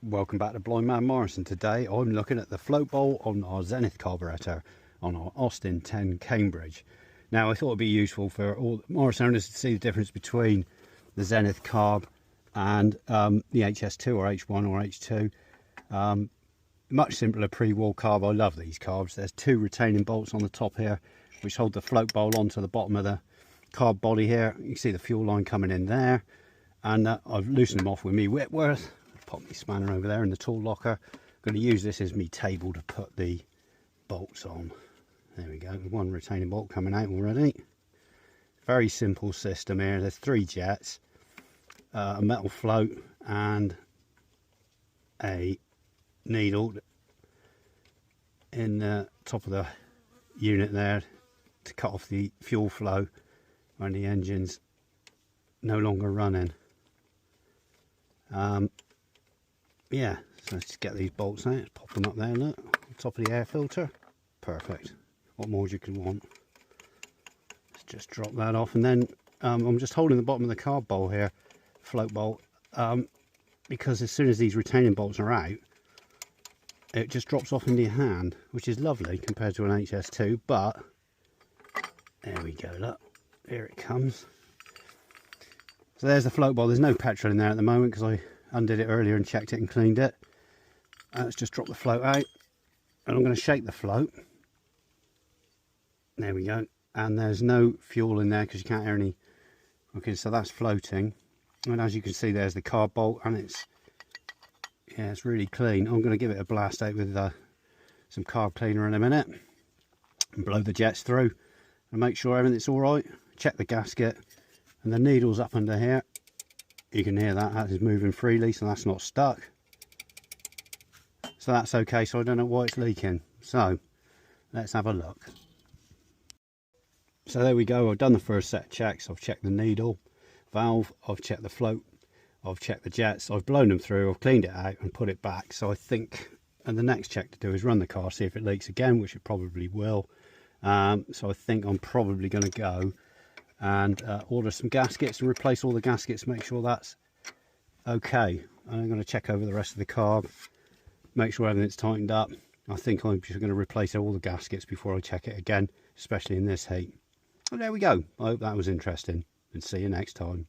Welcome back to Blind Man Morrison. Today I'm looking at the float bowl on our Zenith carburetor on our Austin 10 Cambridge. Now I thought it'd be useful for all Morrison owners to see the difference between the Zenith carb and the HS2 or H1 or H2. Much simpler pre-wall carb. I love these carbs. There's two retaining bolts on the top here which hold the float bowl onto the bottom of the carb body here. You can see the fuel line coming in there, and I've loosened them off with me Whitworth. Pop my spanner over there in the tool locker. I'm going to use this as my table to put the bolts on. There we go, one retaining bolt coming out already. Very simple system here. There's three jets, a metal float and a needle in the top of the unit there to cut off the fuel flow when the engine's no longer running. Yeah, so let's just get these bolts out, pop them up there, look, on top of the air filter. Perfect. What more you can want? Let's just drop that off, and then I'm just holding the bottom of the carb bowl here, float bolt, because as soon as these retaining bolts are out, it just drops off into your hand, which is lovely compared to an HS2, but there we go, look, here it comes. So there's the float bowl. There's no petrol in there at the moment because I undid it earlier and checked it and cleaned it. Let's just drop the float out, and I'm going to shake the float. There we go, and there's no fuel in there because you can't hear any. Okay, so that's floating, and as you can see there's the carb bolt, and it's really clean. I'm going to give it a blast out with some carb cleaner in a minute and blow the jets through and make sure everything's all right. Check the gasket, and the needle's up under here. You can hear that is moving freely, so that's not stuck. So that's okay, so I don't know why it's leaking. So let's have a look. So there we go, I've done the first set of checks. I've checked the needle valve, I've checked the float, I've checked the jets, I've blown them through, I've cleaned it out and put it back. So I think, and the next check to do is run the car, see if it leaks again, which it probably will. So I think I'm probably going to go and order some gaskets and replace all the gaskets, make sure that's okay. I'm going to check over the rest of the carb, make sure everything's tightened up. I think I'm just going to replace all the gaskets before I check it again, especially in this heat. And there we go. I hope that was interesting, and see you next time.